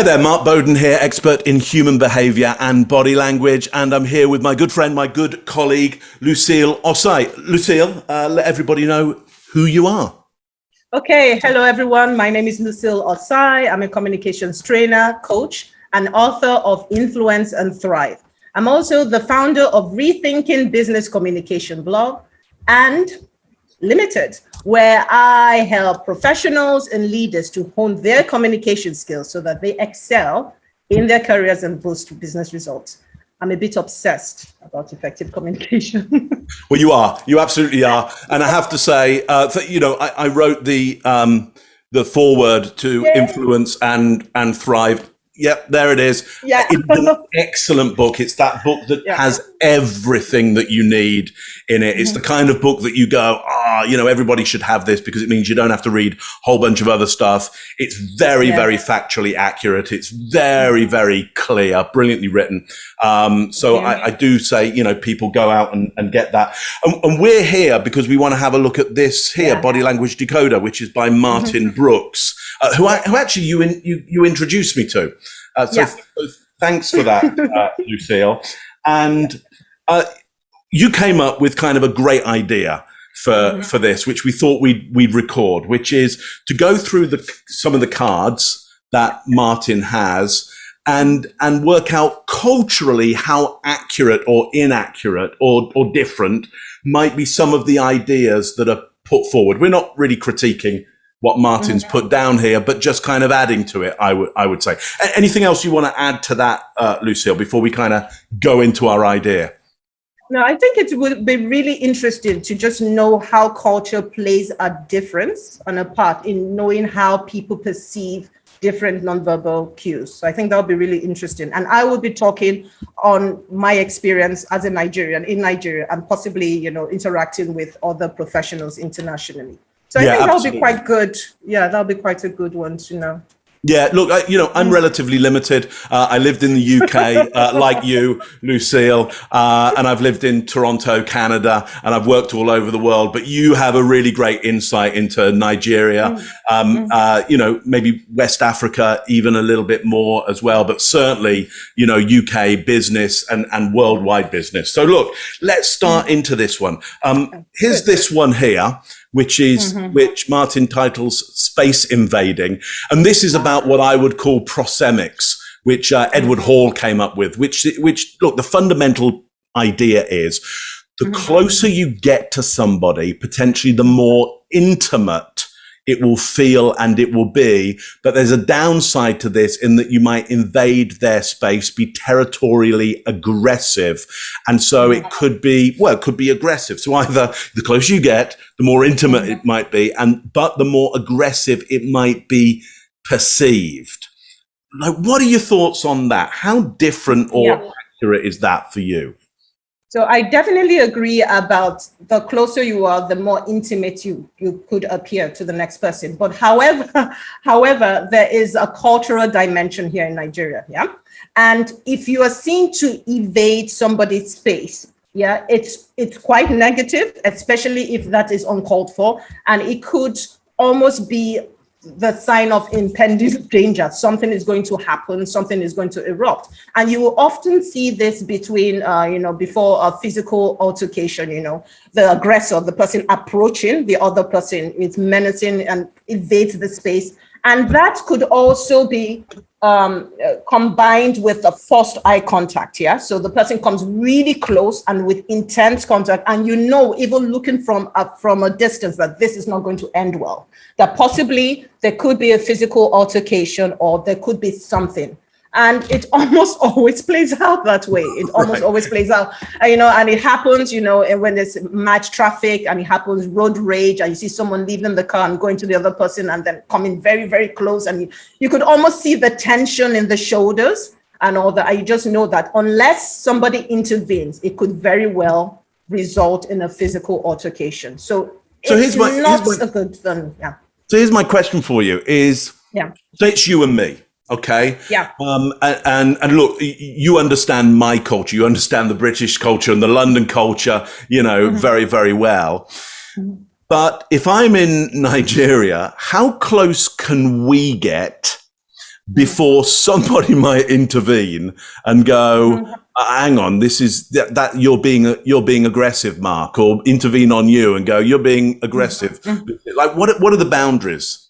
Hi there, Mark Bowden here, expert in human behaviour and body language, and I'm here with my good friend, my good colleague, Lucille Osai. Lucille, let everybody know who you are. Okay, hello everyone. My name is Lucille Osai. I'm a communications trainer, coach, and author of Influence and Thrive. I'm also the founder of Rethinking Business Communication blog and Limited, where I help professionals and leaders to hone their communication skills so that they excel in their careers and boost business results. I'm a bit obsessed about effective communication. Well, you are. You absolutely are. And I have to say, I wrote the foreword to Influence and Thrive. Yep, there it is. Yeah. It's an excellent book. It's that book that has everything that you need in it. It's the kind of book that you go, everybody should have this because it means you don't have to read a whole bunch of other stuff. It's very, very factually accurate. It's very, very clear, brilliantly written. I do say, people go out and get that. And we're here because we want to have a look at this here, Body Language Decoder, which is by Martin Brooks, who actually you introduced me to. So thanks for that, Lucille. And you came up with kind of a great idea for this, which we thought we'd record, which is to go through some of the cards that Martin has and work out culturally how accurate or inaccurate or different might be some of the ideas that are put forward. We're not really critiquing what Martin's put down here, but just kind of adding to it, I would say. Anything else you want to add to that, Lucille, before we kind of go into our idea? No, I think it would be really interesting to just know how culture plays a difference and a part in knowing how people perceive different nonverbal cues. So I think that would be really interesting. And I will be talking on my experience as a Nigerian in Nigeria and possibly, interacting with other professionals internationally. So I think that'll be quite good. Yeah, that'll be quite a good one to know. Yeah, look, I'm relatively limited. I lived in the UK, like you, Lucille, and I've lived in Toronto, Canada, and I've worked all over the world. But you have a really great insight into Nigeria, maybe West Africa, even a little bit more as well. But certainly, UK business and worldwide business. So look, let's start into this one. Here's this one here, which Martin titles Space Invading. And this is about what I would call proxemics, which Edward Hall came up with, which look, the fundamental idea is the closer you get to somebody, potentially the more intimate it will feel and it will be. But there's a downside to this in that you might invade their space, be territorially aggressive. And so it could be aggressive. So either the closer you get, the more intimate it might be, but the more aggressive it might be perceived. Like, what are your thoughts on that? How different or accurate is that for you? So I definitely agree about the closer you are, the more intimate you could appear to the next person. But however, there is a cultural dimension here in Nigeria. Yeah. And if you are seen to evade somebody's space, it's quite negative, especially if that is uncalled for. And it could almost be the sign of impending danger. Something is going to happen, something is going to erupt. And you will often see this between, before a physical altercation, the aggressor, the person approaching the other person is menacing and invades the space. And that could also be combined with a forced eye contact. Yeah. So the person comes really close and with intense contact, and even looking from a distance, that this is not going to end well. That possibly there could be a physical altercation or there could be something. And it almost always plays out that way. It almost always plays out, and it happens, when there's match traffic and it happens road rage and you see someone leaving the car and going to the other person and then coming very, very close. And you could almost see the tension in the shoulders and all that. I just know that unless somebody intervenes, it could very well result in a physical altercation. So here's a good thing. Yeah. So here's my question for you is, so it's you and me. Okay. Yeah. And look, you understand my culture. You understand the British culture and the London culture, very, very well. But if I'm in Nigeria, how close can we get before somebody might intervene and go, hang on, this is that you're being aggressive, Mark, or intervene on you and go, you're being aggressive. Like, what are the boundaries?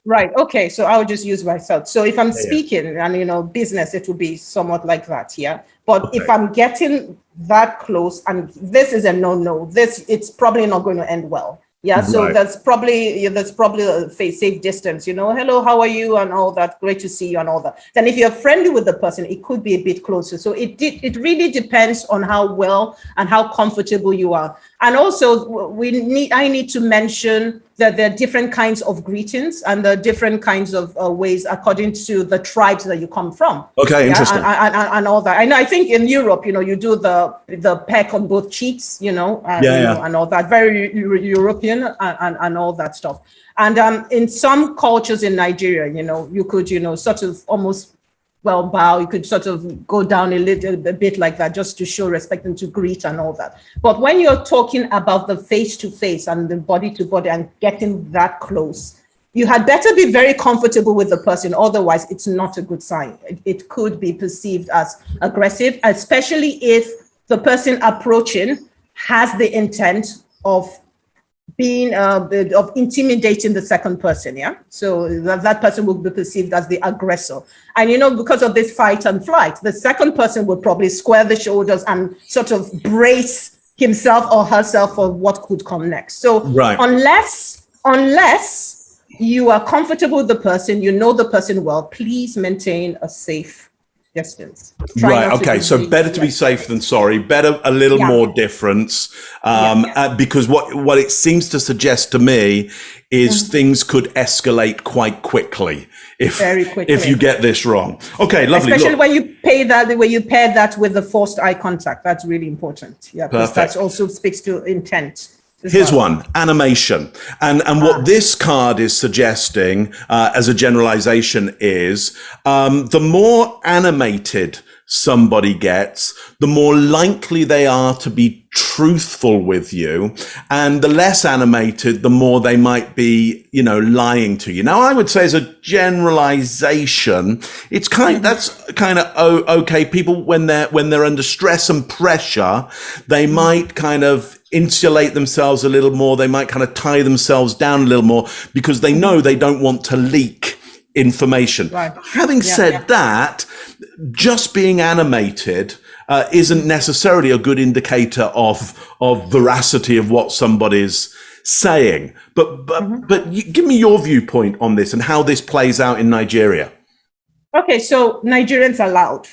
Right. Okay. So I'll just use myself. So if I'm speaking and, business, it will be somewhat like that. Yeah. But if I'm getting that close and this is a no, it's probably not going to end well. Yeah. So that's probably a safe distance, hello, how are you? And all that. Great to see you and all that. Then if you're friendly with the person, it could be a bit closer. So it really depends on how well and how comfortable you are. And also I need to mention that there are different kinds of greetings and there are different kinds of ways according to the tribes that you come from. Okay, interesting. And all that. I think in Europe, you do the peck on both cheeks, and all that. Very European and all that stuff. And in some cultures in Nigeria, you could, sort of almost bow, you could sort of go down a bit like that just to show respect and to greet and all that. But when you're talking about the face to face and the body to body and getting that close, you had better be very comfortable with the person. Otherwise, it's not a good sign. It could be perceived as aggressive, especially if the person approaching has the intent of being of intimidating the second person, so that person will be perceived as the aggressor. And because of this fight and flight, the second person will probably square the shoulders and sort of brace himself or herself for what could come next. So unless you are comfortable with the person, the person well, please maintain a safe distance. Okay. So better to be safe than sorry. Better a little more difference, because what it seems to suggest to me is things could escalate quite quickly if you get this wrong. Okay, lovely. Especially when you pair that with the forced eye contact. That's really important. Yeah, because that also speaks to intent. Here's one, animation. And what this card is suggesting as a generalization is the more animated somebody gets, the more likely they are to be truthful with you. And the less animated, the more they might be, lying to you. Now, I would say as a generalization, that's kind of okay. People, when they're under stress and pressure, they might kind of insulate themselves a little more. They might kind of tie themselves down a little more because they know they don't want to leak information. Having said that, just being animated isn't necessarily a good indicator of veracity of what somebody's saying. But give me your viewpoint on this and how this plays out in Nigeria. Okay, so Nigerians are loud.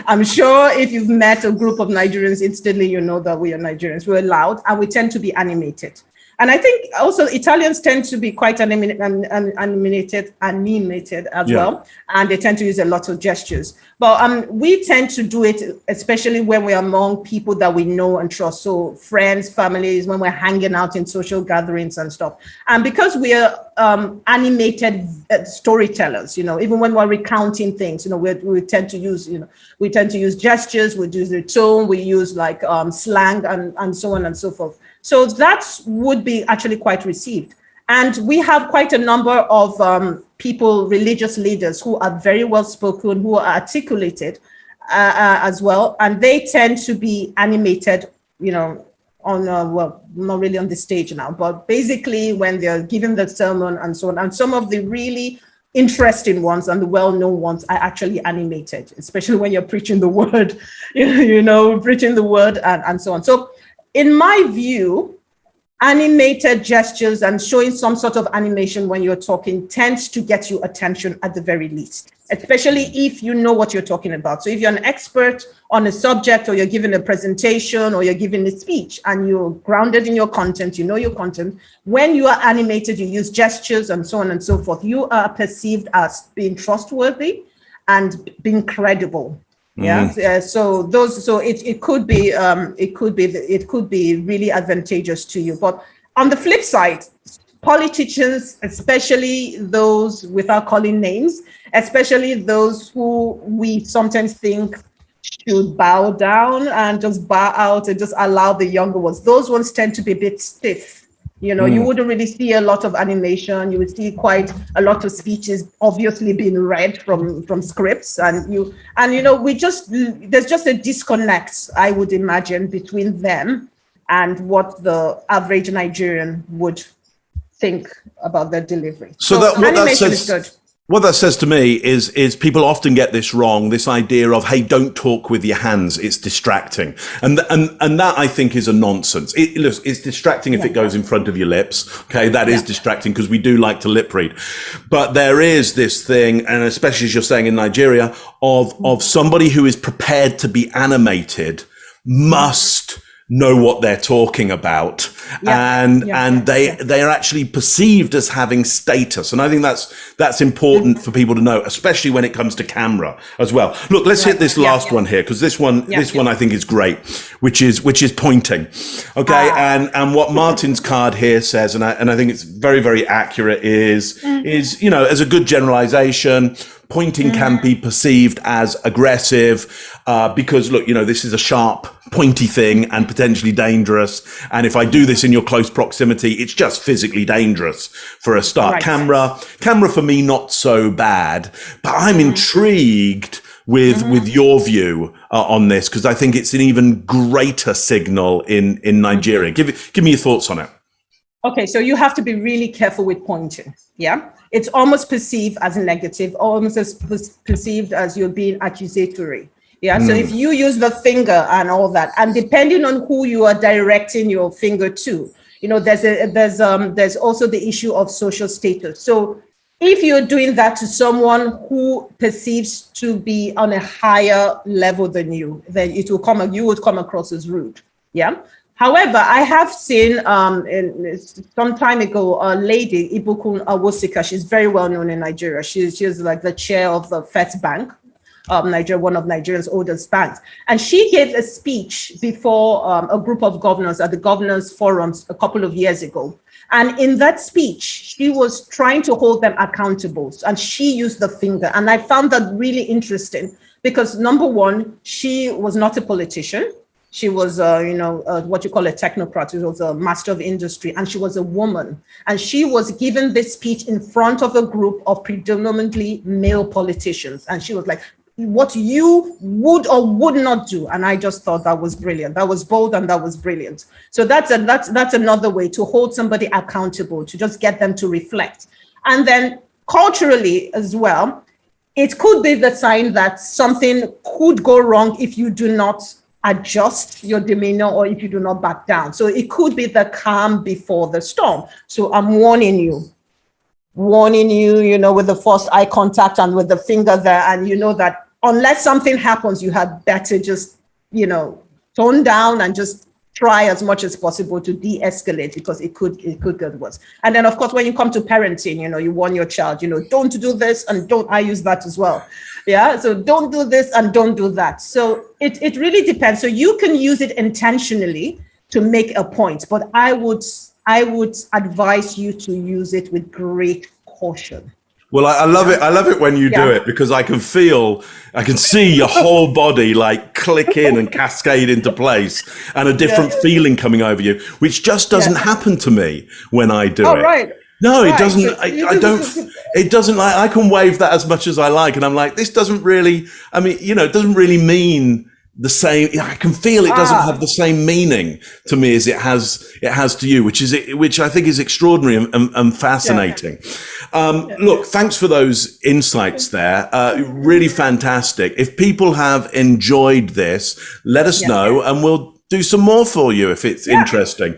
I'm sure if you've met a group of Nigerians, instantly you know that we are Nigerians. We're loud and we tend to be animated. And I think also Italians tend to be quite animated as well. And they tend to use a lot of gestures. But we tend to do it, especially when we're among people that we know and trust. So friends, families, when we're hanging out in social gatherings and stuff. And because we are animated storytellers, even when we're recounting things, we tend to use gestures, we use the tone, we use like slang and so on and so forth. So that would be actually quite received. And we have quite a number of people, religious leaders who are very well spoken, who are articulated as well. And they tend to be animated, on, not really on the stage now, but basically when they're giving the sermon and so on. And some of the really interesting ones and the well-known ones are actually animated, especially when you're preaching the word, preaching the word and so on. So in my view, animated gestures and showing some sort of animation when you're talking tends to get you attention at the very least, especially if you know what you're talking about. So if you're an expert on a subject or you're giving a presentation or you're giving a speech and you're grounded in your content, you know your content, when you are animated, you use gestures and so on and so forth, you are perceived as being trustworthy and being credible. So it could be really advantageous to you. But on the flip side, politicians, especially those without calling names, especially those who we sometimes think should bow down and just bow out and just allow the younger ones, those ones tend to be a bit stiff. You know, you wouldn't really see a lot of animation. You would see quite a lot of speeches obviously being read from scripts, and there's just a disconnect, I would imagine, between them and what the average Nigerian would think about their delivery. So animation is good. What that says to me is people often get this wrong, this idea of, hey, don't talk with your hands, it's distracting. And that, I think, is a nonsense. It's distracting if it goes in front of your lips. Okay, that is distracting because we do like to lip read. But there is this thing, and especially as you're saying in Nigeria, of somebody who is prepared to be animated must know what they're talking about, and they are actually perceived as having status, and I think that's important for people to know, especially when it comes to camera as well. Look, let's hit this last one here, because this one I think is great, which is pointing. Okay, and what Martin's card here says, and I think it's very, very accurate, is as a good generalization, pointing can be perceived as aggressive because, look, this is a sharp, pointy thing and potentially dangerous. And if I do this in your close proximity, it's just physically dangerous for a start. Right. Camera for me, not so bad. But I'm intrigued with your view on this, because I think it's an even greater signal in Nigeria. Give me your thoughts on it. Okay, so you have to be really careful with pointing. Yeah, it's almost perceived as negative, almost as perceived as you're being accusatory. Yeah, so if you use the finger and all that, and depending on who you are directing your finger to, there's also the issue of social status. So if you're doing that to someone who perceives to be on a higher level than you, then you would come across as rude. Yeah. However, I have seen some time ago a lady, Ibukun Awosika. She's very well known in Nigeria. She's like the chair of the First Bank of Nigeria, one of Nigeria's oldest banks. And she gave a speech before a group of governors at the Governors Forum a couple of years ago. And in that speech, she was trying to hold them accountable. And she used the finger. And I found that really interesting because, number one, she was not a politician. She was, what you call a technocrat. She was a master of industry, and she was a woman. And she was given this speech in front of a group of predominantly male politicians. And she was like, what you would or would not do. And I just thought that was brilliant. That was bold and that was brilliant. So that's another way to hold somebody accountable, to just get them to reflect. And then culturally as well, it could be the sign that something could go wrong if you do not adjust your demeanor or if you do not back down. So it could be the calm before the storm. So I'm warning you, with the first eye contact and with the finger there. And you know that unless something happens, you had better just, tone down and just try as much as possible to de-escalate, because it could get worse. And then, of course, when you come to parenting, you warn your child, don't do this and don't. I use that as well. Yeah. So don't do this and don't do that. So it really depends. So you can use it intentionally to make a point, but I would advise you to use it with great caution. Well, I love it. I love it when you do it, because I can see your whole body like click in and cascade into place, and a different feeling coming over you, which just doesn't happen to me when I do it. Right. No, it doesn't. So I don't. It doesn't. Like, I can wave that as much as I like, and I'm like, this doesn't really. I mean, it doesn't really mean the same. I can feel it doesn't have the same meaning to me as it has to you, which I think is extraordinary and fascinating. Look, thanks for those insights there. Really fantastic. If people have enjoyed this, let us know, and we'll do some more for you if it's interesting.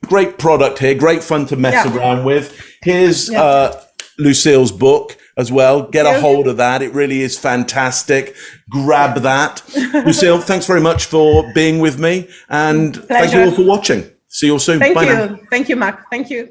Great product here. Great fun to mess around with. Here's Lucille's book as well. Get a hold of that. It really is fantastic. Grab that. Lucille, thanks very much for being with me, and thank you all for watching. See you all soon. Thank you. Thank you, Mark. Thank you.